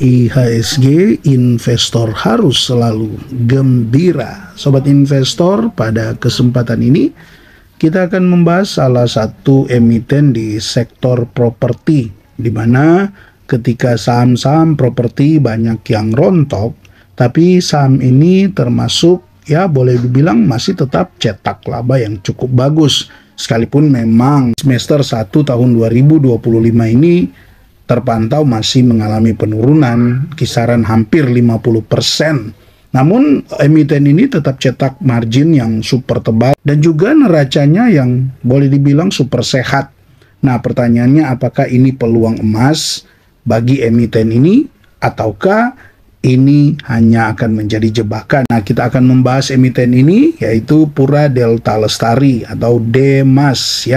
IHSG, investor harus selalu gembira. Sobat investor, pada kesempatan ini kita akan membahas salah satu emiten di sektor properti, di mana ketika saham-saham properti banyak yang rontok, tapi saham ini termasuk boleh dibilang masih tetap cetak laba yang cukup bagus. Sekalipun memang semester 1 tahun 2025 ini terpantau masih mengalami penurunan kisaran hampir 50%. Namun emiten ini tetap cetak margin yang super tebal dan juga neracanya yang boleh dibilang super sehat. Nah, pertanyaannya apakah ini peluang emas bagi emiten ini ataukah ini hanya akan menjadi jebakan? Nah, kita akan membahas emiten ini yaitu Pura Delta Lestari atau DEMAS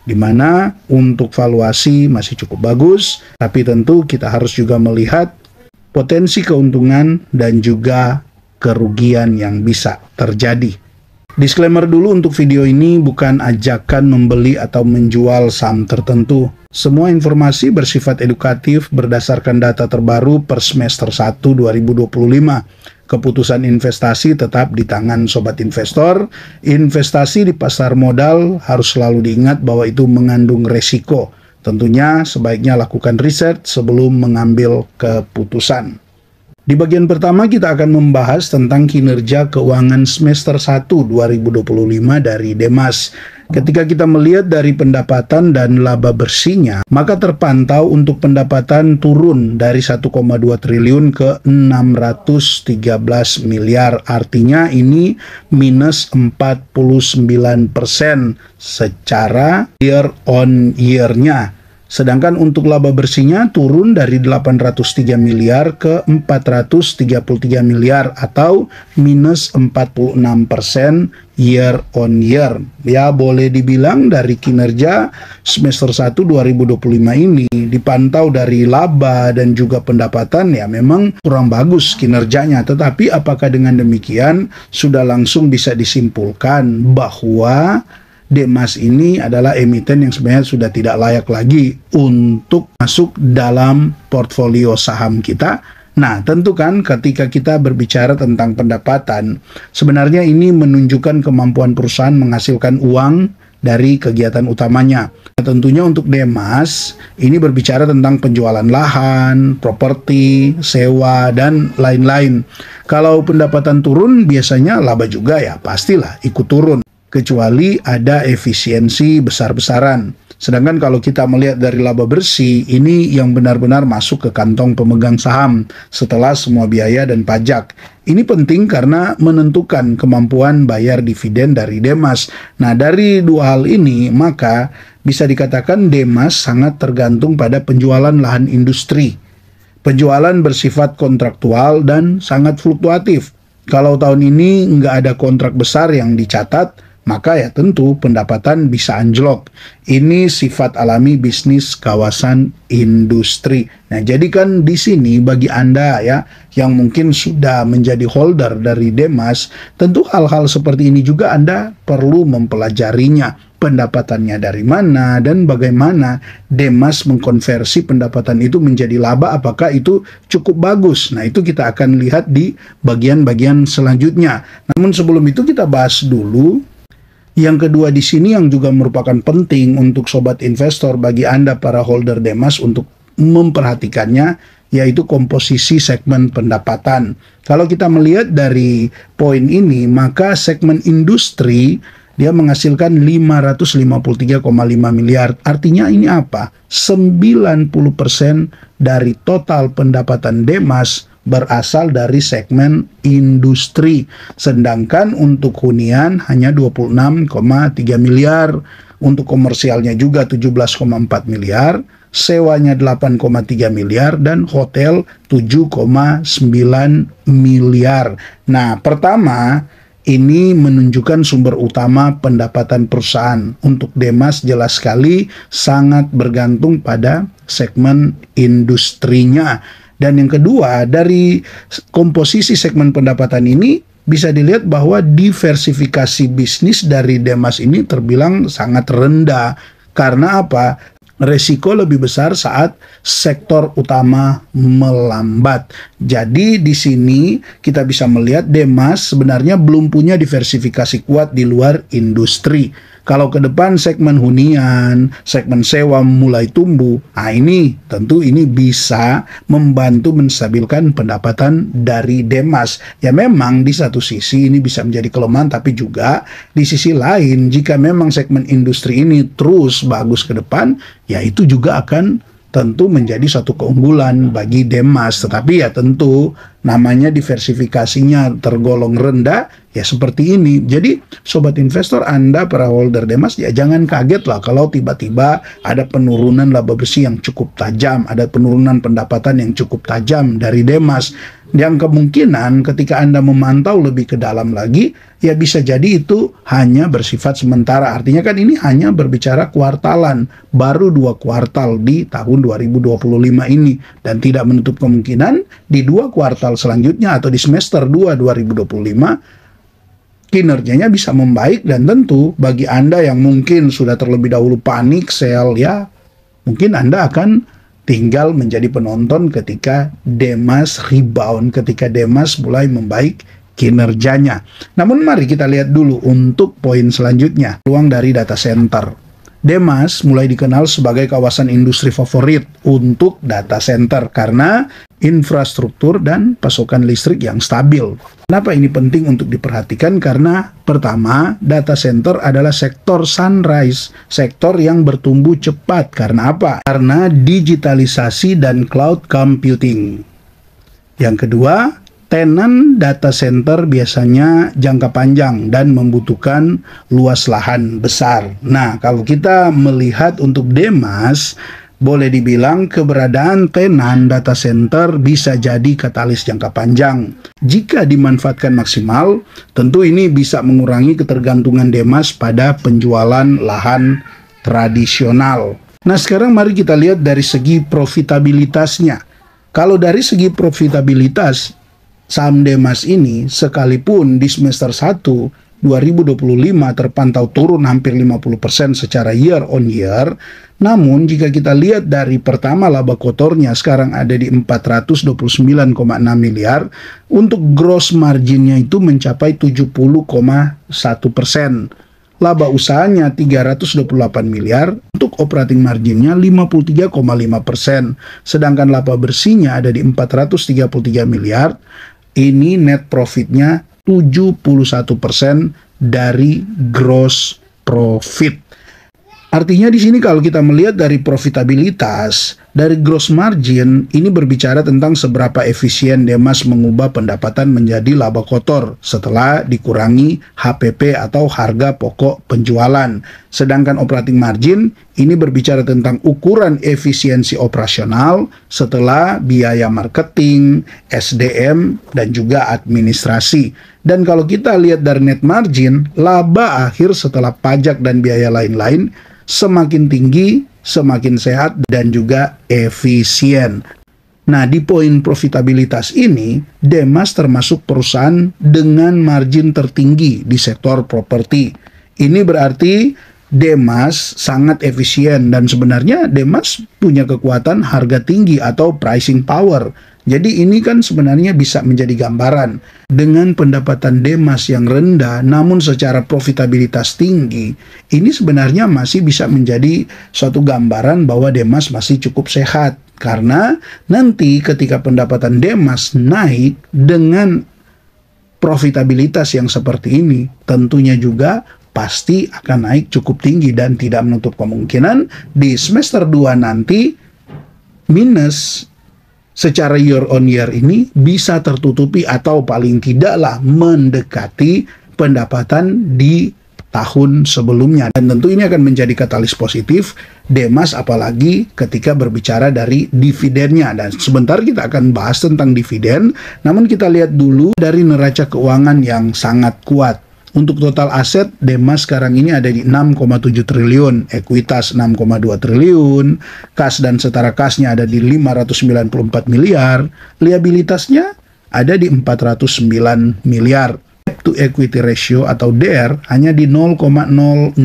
di mana untuk valuasi masih cukup bagus, tapi tentu kita harus juga melihat potensi keuntungan dan juga kerugian yang bisa terjadi. Disclaimer dulu, untuk video ini bukan ajakan membeli atau menjual saham tertentu. Semua informasi bersifat edukatif berdasarkan data terbaru per semester 1 2025. Keputusan investasi tetap di tangan sobat investor. Investasi di pasar modal harus selalu diingat bahwa itu mengandung resiko. Tentunya sebaiknya lakukan riset sebelum mengambil keputusan. Di bagian pertama kita akan membahas tentang kinerja keuangan semester 1 2025 dari DEMAS. Ketika kita melihat dari pendapatan dan laba bersihnya, maka terpantau untuk pendapatan turun dari 1,2 triliun ke 613 miliar. Artinya ini minus 49% secara year on year-nya. Sedangkan untuk laba bersihnya turun dari 803 miliar ke 433 miliar atau minus 46% year on year. Ya, boleh dibilang dari kinerja semester 1 2025 ini dipantau dari laba dan juga pendapatan memang kurang bagus kinerjanya. Tetapi apakah dengan demikian sudah langsung bisa disimpulkan bahwa DEMAS ini adalah emiten yang sebenarnya sudah tidak layak lagi untuk masuk dalam portfolio saham kita? Nah, tentu kan ketika kita berbicara tentang pendapatan, sebenarnya ini menunjukkan kemampuan perusahaan menghasilkan uang dari kegiatan utamanya. Nah, tentunya untuk DEMAS ini berbicara tentang penjualan lahan, properti, sewa, dan lain-lain. Kalau pendapatan turun, biasanya laba juga pastilah ikut turun, kecuali ada efisiensi besar-besaran. Sedangkan kalau kita melihat dari laba bersih, ini yang benar-benar masuk ke kantong pemegang saham setelah semua biaya dan pajak. Ini penting karena menentukan kemampuan bayar dividen dari DEMAS. Nah, dari dua hal ini, maka bisa dikatakan DEMAS sangat tergantung pada penjualan lahan industri. Penjualan bersifat kontraktual dan sangat fluktuatif. Kalau tahun ini nggak ada kontrak besar yang dicatat, maka tentu pendapatan bisa anjlok. Ini sifat alami bisnis kawasan industri. Nah, jadi kan di sini bagi Anda yang mungkin sudah menjadi holder dari DEMAS, tentu hal-hal seperti ini juga Anda perlu mempelajarinya. Pendapatannya dari mana dan bagaimana DEMAS mengkonversi pendapatan itu menjadi laba, apakah itu cukup bagus. Nah, itu kita akan lihat di bagian-bagian selanjutnya. Namun sebelum itu kita bahas dulu yang kedua di sini yang juga merupakan penting untuk sobat investor, bagi Anda para holder DEMAS untuk memperhatikannya, yaitu komposisi segmen pendapatan. Kalau kita melihat dari poin ini, maka segmen industri dia menghasilkan 553,5 miliar. Artinya ini apa? 90% dari total pendapatan DEMAS berasal dari segmen industri. Sedangkan untuk hunian hanya 26,3 miliar, untuk komersialnya juga 17,4 miliar, sewanya 8,3 miliar, dan hotel 7,9 miliar. Nah, pertama, ini menunjukkan sumber utama pendapatan perusahaan. Untuk DEMAS jelas sekali sangat bergantung pada segmen industrinya. Dan yang kedua, dari komposisi segmen pendapatan ini bisa dilihat bahwa diversifikasi bisnis dari DEMAS ini terbilang sangat rendah. Karena apa? resiko lebih besar saat sektor utama melambat. Jadi di sini kita bisa melihat Demas sebenarnya belum punya diversifikasi kuat di luar industri. Kalau ke depan segmen hunian, segmen sewa mulai tumbuh, ini tentu ini bisa membantu menstabilkan pendapatan dari Demas. Ya memang di satu sisi ini bisa menjadi kelemahan, tapi juga di sisi lain jika memang segmen industri ini terus bagus ke depan, ya itu juga akan tentu menjadi satu keunggulan bagi Demas. Tetapi ya tentu namanya diversifikasinya tergolong rendah, ya seperti ini. Jadi sobat investor Anda, para holder Demas, ya jangan kaget lah kalau tiba-tiba ada penurunan laba bersih yang cukup tajam, ada penurunan pendapatan yang cukup tajam dari Demas. Yang kemungkinan ketika Anda memantau lebih ke dalam lagi, ya bisa jadi itu hanya bersifat sementara. Artinya kan ini hanya berbicara kuartalan, baru 2 kuartal di tahun 2025 ini. Dan tidak menutup kemungkinan di 2 kuartal selanjutnya atau di semester 2 2025, kinerjanya bisa membaik. Dan tentu bagi Anda yang mungkin sudah terlebih dahulu panik sell, ya mungkin Anda akan tinggal menjadi penonton ketika Demas rebound, ketika Demas mulai membaik kinerjanya. Namun mari kita lihat dulu untuk poin selanjutnya, peluang dari data center. Demas mulai dikenal sebagai kawasan industri favorit untuk data center karena infrastruktur dan pasokan listrik yang stabil. Kenapa ini penting untuk diperhatikan? Karena pertama, data center adalah sektor sunrise, sektor yang bertumbuh cepat. Karena apa? Karena digitalisasi dan cloud computing. Yang kedua, tenan data center biasanya jangka panjang dan membutuhkan luas lahan besar. Nah, kalau kita melihat untuk Demas, boleh dibilang keberadaan tenan data center bisa jadi katalis jangka panjang. Jika dimanfaatkan maksimal, tentu ini bisa mengurangi ketergantungan Demas pada penjualan lahan tradisional. Nah, sekarang mari kita lihat dari segi profitabilitasnya. Kalau dari segi profitabilitas, saham Demas ini sekalipun di semester 1 2025 terpantau turun hampir 50% secara year on year, namun jika kita lihat dari pertama laba kotornya sekarang ada di 429,6 miliar, untuk gross marginnya itu mencapai 70,1%. Laba usahanya 328 miliar, untuk operating marginnya 53,5%. Sedangkan laba bersihnya ada di 433 miliar, ini net profitnya 71% dari gross profit. Artinya di sini kalau kita melihat dari profitabilitas, dari gross margin, ini berbicara tentang seberapa efisien Demas mengubah pendapatan menjadi laba kotor setelah dikurangi HPP atau harga pokok penjualan. Sedangkan operating margin ini berbicara tentang ukuran efisiensi operasional setelah biaya marketing, SDM, dan juga administrasi. Dan kalau kita lihat dari net margin, laba akhir setelah pajak dan biaya lain-lain semakin tinggi, semakin sehat, dan juga efisien. Nah, di poin profitabilitas ini, Demas termasuk perusahaan dengan margin tertinggi di sektor properti. Ini berarti Demas sangat efisien dan sebenarnya Demas punya kekuatan harga tinggi atau pricing power. Jadi ini kan sebenarnya bisa menjadi gambaran dengan pendapatan Demas yang rendah namun secara profitabilitas tinggi. Ini sebenarnya masih bisa menjadi suatu gambaran bahwa Demas masih cukup sehat. Karena nanti ketika pendapatan Demas naik dengan profitabilitas yang seperti ini, tentunya juga pasti akan naik cukup tinggi dan tidak menutup kemungkinan di semester 2 nanti minus secara year on year ini bisa tertutupi atau paling tidaklah mendekati pendapatan di tahun sebelumnya. Dan tentu ini akan menjadi katalis positif Demas apalagi ketika berbicara dari dividennya. Dan sebentar kita akan bahas tentang dividen, namun kita lihat dulu dari neraca keuangan yang sangat kuat. Untuk total aset, Demas sekarang ini ada di 6,7 triliun, ekuitas 6,2 triliun, kas dan setara kasnya ada di 594 miliar, liabilitasnya ada di 409 miliar. Debt to equity ratio atau DER hanya di 0,06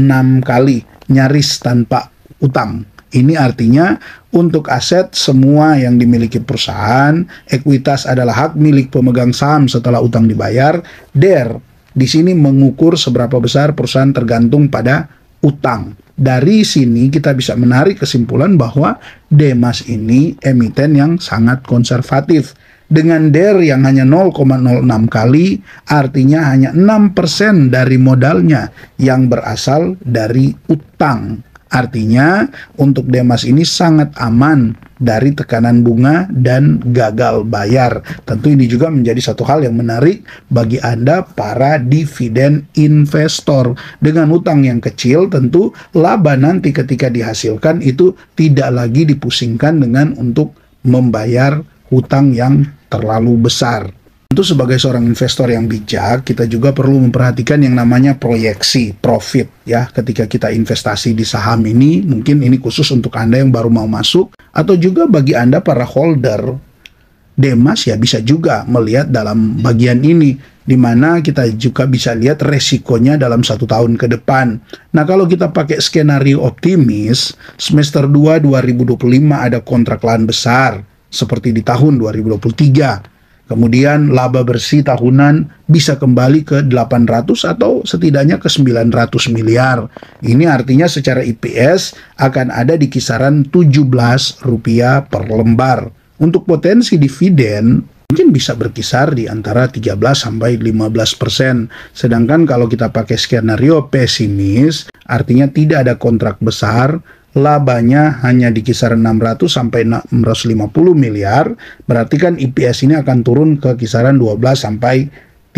kali, nyaris tanpa utang. Ini artinya untuk aset semua yang dimiliki perusahaan, ekuitas adalah hak milik pemegang saham setelah utang dibayar. Der di sini mengukur seberapa besar perusahaan tergantung pada utang. Dari sini kita bisa menarik kesimpulan bahwa Demas ini emiten yang sangat konservatif. Dengan DER yang hanya 0,06 kali, artinya hanya 6% dari modalnya yang berasal dari utang. Artinya untuk Demas ini sangat aman dari tekanan bunga dan gagal bayar. Tentu ini juga menjadi satu hal yang menarik bagi Anda para dividen investor. Dengan utang yang kecil, tentu laba nanti ketika dihasilkan itu tidak lagi dipusingkan dengan untuk membayar hutang yang terlalu besar. Tentu sebagai seorang investor yang bijak, kita juga perlu memperhatikan yang namanya proyeksi profit ya. Ketika kita investasi di saham ini, mungkin ini khusus untuk Anda yang baru mau masuk, atau juga bagi Anda para holder Demas ya bisa juga melihat dalam bagian ini, di mana kita juga bisa lihat resikonya dalam 1 tahun ke depan. Nah, kalau kita pakai skenario optimis, semester 2 2025 ada kontrak lahan besar seperti di tahun 2023. Kemudian laba bersih tahunan bisa kembali ke 800 atau setidaknya ke 900 miliar. Ini artinya secara EPS akan ada di kisaran Rp17 per lembar. Untuk potensi dividen mungkin bisa berkisar di antara 13-15%. Sedangkan kalau kita pakai skenario pesimis, artinya tidak ada kontrak besar, labanya hanya di kisaran 600-650 miliar, berarti kan EPS ini akan turun ke kisaran 12-13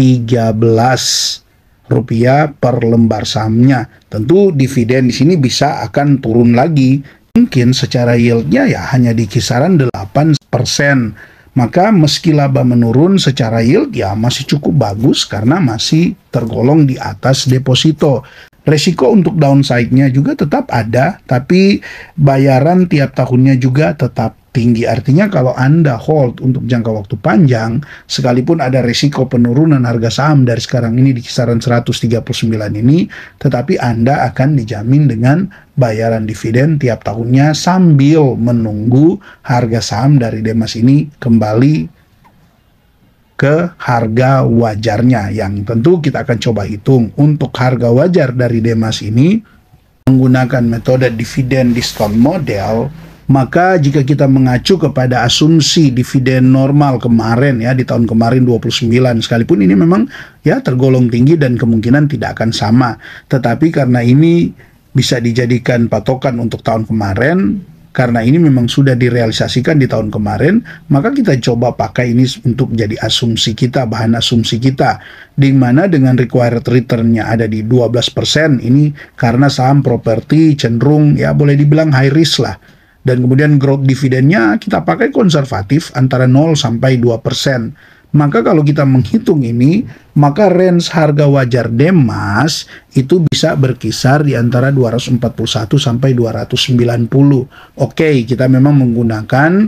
rupiah per lembar sahamnya. Tentu dividen di sini bisa akan turun lagi. Mungkin secara yieldnya ya hanya di kisaran 8%. Maka meski laba menurun secara yield ya masih cukup bagus karena masih tergolong di atas deposito. Resiko untuk downside-nya juga tetap ada, tapi bayaran tiap tahunnya juga tetap tinggi. Artinya kalau Anda hold untuk jangka waktu panjang, sekalipun ada resiko penurunan harga saham dari sekarang ini di kisaran 139 ini, tetapi Anda akan dijamin dengan bayaran dividen tiap tahunnya sambil menunggu harga saham dari Demas ini kembali ke harga wajarnya, yang tentu kita akan coba hitung. Untuk harga wajar dari Demas ini menggunakan metode dividen discount model, maka jika kita mengacu kepada asumsi dividen normal kemarin ya, di tahun kemarin 29, sekalipun ini memang ya tergolong tinggi dan kemungkinan tidak akan sama, tetapi karena ini bisa dijadikan patokan untuk tahun kemarin, karena ini memang sudah direalisasikan di tahun kemarin, maka kita coba pakai ini untuk jadi asumsi kita, bahan asumsi kita. Di mana dengan required return-nya ada di 12%, ini karena saham properti cenderung ya boleh dibilang high risk lah. Dan kemudian growth dividennya kita pakai konservatif antara 0 sampai 2%. Maka kalau kita menghitung ini, maka range harga wajar Demas itu bisa berkisar di antara 241 sampai 290. Oke, kita memang menggunakan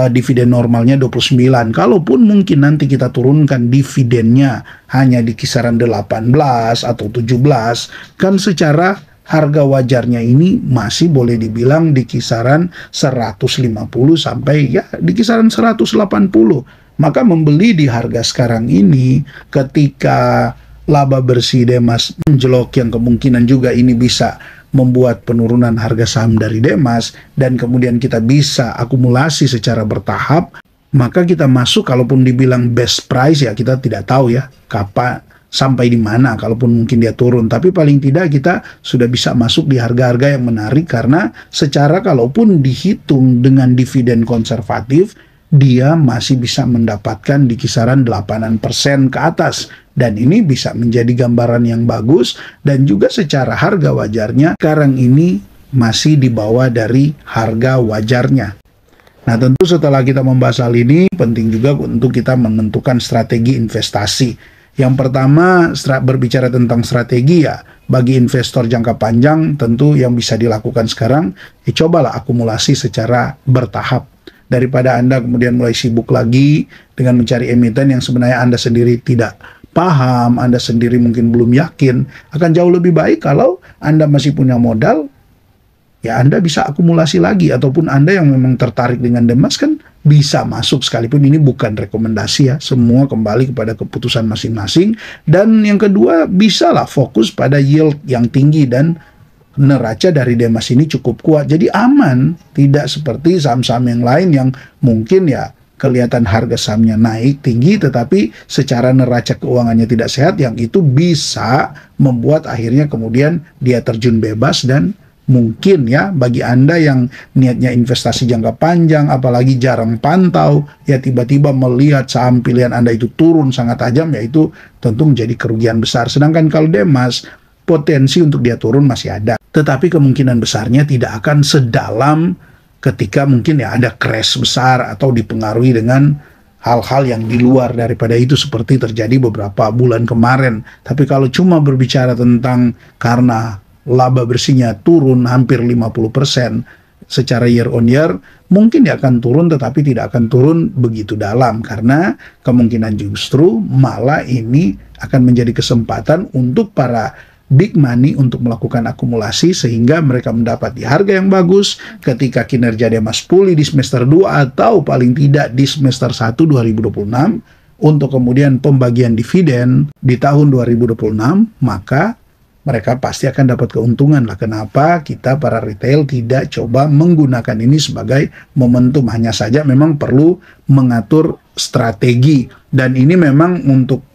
dividen normalnya 29. Kalaupun mungkin nanti kita turunkan dividennya hanya di kisaran 18 atau 17, kan secara harga wajarnya ini masih boleh dibilang di kisaran 150 sampai ya di kisaran 180. Maka membeli di harga sekarang ini ketika laba bersih Demas menjelok, yang kemungkinan juga ini bisa membuat penurunan harga saham dari Demas, dan kemudian kita bisa akumulasi secara bertahap, maka kita masuk, kalaupun dibilang best price ya kita tidak tahu ya kapan sampai di mana, kalaupun mungkin dia turun, tapi paling tidak kita sudah bisa masuk di harga-harga yang menarik, karena secara kalaupun dihitung dengan dividen konservatif, dia masih bisa mendapatkan di kisaran 8% ke atas. Dan ini bisa menjadi gambaran yang bagus, dan juga secara harga wajarnya sekarang ini masih di bawah dari harga wajarnya. Nah, tentu setelah kita membahas hal ini, penting juga untuk kita menentukan strategi investasi. Yang pertama, berbicara tentang strategi ya, bagi investor jangka panjang tentu yang bisa dilakukan sekarang, cobalah akumulasi secara bertahap. Daripada Anda kemudian mulai sibuk lagi dengan mencari emiten yang sebenarnya Anda sendiri tidak paham, Anda sendiri mungkin belum yakin, akan jauh lebih baik kalau Anda masih punya modal, ya Anda bisa akumulasi lagi, ataupun Anda yang memang tertarik dengan Demas kan bisa masuk, sekalipun ini bukan rekomendasi ya, semua kembali kepada keputusan masing-masing. Dan yang kedua, bisalah fokus pada yield yang tinggi, dan neraca dari Demas ini cukup kuat, jadi aman. Tidak seperti saham-saham yang lain yang mungkin ya kelihatan harga sahamnya naik tinggi, tetapi secara neraca keuangannya tidak sehat, yang itu bisa membuat akhirnya kemudian dia terjun bebas. Dan mungkin ya bagi Anda yang niatnya investasi jangka panjang, apalagi jarang pantau, ya tiba-tiba melihat saham pilihan Anda itu turun sangat tajam, ya itu tentu menjadi kerugian besar. Sedangkan kalau Demas, potensi untuk dia turun masih ada, tetapi kemungkinan besarnya tidak akan sedalam ketika mungkin ya ada crash besar atau dipengaruhi dengan hal-hal yang di luar daripada itu, seperti terjadi beberapa bulan kemarin. Tapi kalau cuma berbicara tentang karena laba bersihnya turun hampir 50% secara year on year, mungkin dia akan turun, tetapi tidak akan turun begitu dalam, karena kemungkinan justru malah ini akan menjadi kesempatan untuk para big money untuk melakukan akumulasi, sehingga mereka mendapat di harga yang bagus ketika kinerja Demas pulih di semester 2 atau paling tidak di semester 1 2026, untuk kemudian pembagian dividen di tahun 2026, maka mereka pasti akan dapat keuntungan lah. Kenapa kita para retail tidak coba menggunakan ini sebagai momentum? Hanya saja memang perlu mengatur strategi, dan ini memang untuk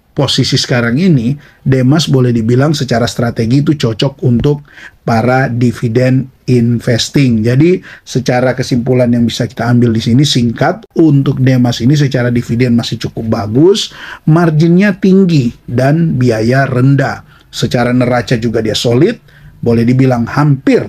posisi sekarang ini, Demas boleh dibilang secara strategi itu cocok untuk para dividen investing. Jadi secara kesimpulan yang bisa kita ambil di sini singkat, untuk Demas ini secara dividen masih cukup bagus, marginnya tinggi dan biaya rendah. Secara neraca juga dia solid, boleh dibilang hampir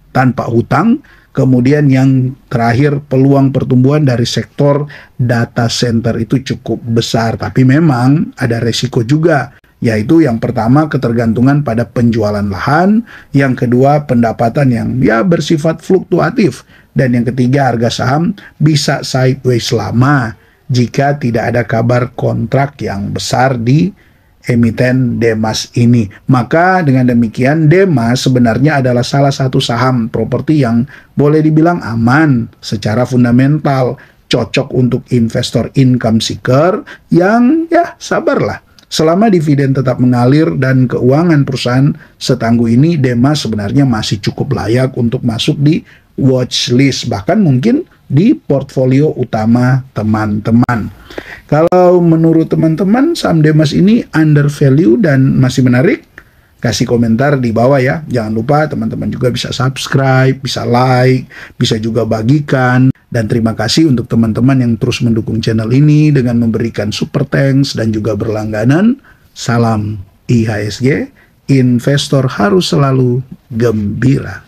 tanpa hutang. Kemudian yang terakhir, peluang pertumbuhan dari sektor data center itu cukup besar. Tapi memang ada resiko juga, yaitu yang pertama ketergantungan pada penjualan lahan, yang kedua pendapatan yang ya bersifat fluktuatif, dan yang ketiga harga saham bisa sideways lama jika tidak ada kabar kontrak yang besar di emiten Demas ini. Maka dengan demikian, Demas sebenarnya adalah salah satu saham properti yang boleh dibilang aman secara fundamental, cocok untuk investor income seeker yang ya sabarlah. Selama dividen tetap mengalir dan keuangan perusahaan setangguh ini, Demas sebenarnya masih cukup layak untuk masuk di watchlist, bahkan mungkin di portfolio utama teman-teman. Kalau menurut teman-teman saham Demas ini undervalue dan masih menarik, kasih komentar di bawah ya. Jangan lupa teman-teman juga bisa subscribe, bisa like, bisa juga bagikan. Dan terima kasih untuk teman-teman yang terus mendukung channel ini dengan memberikan super thanks dan juga berlangganan. Salam IHSG, investor harus selalu gembira.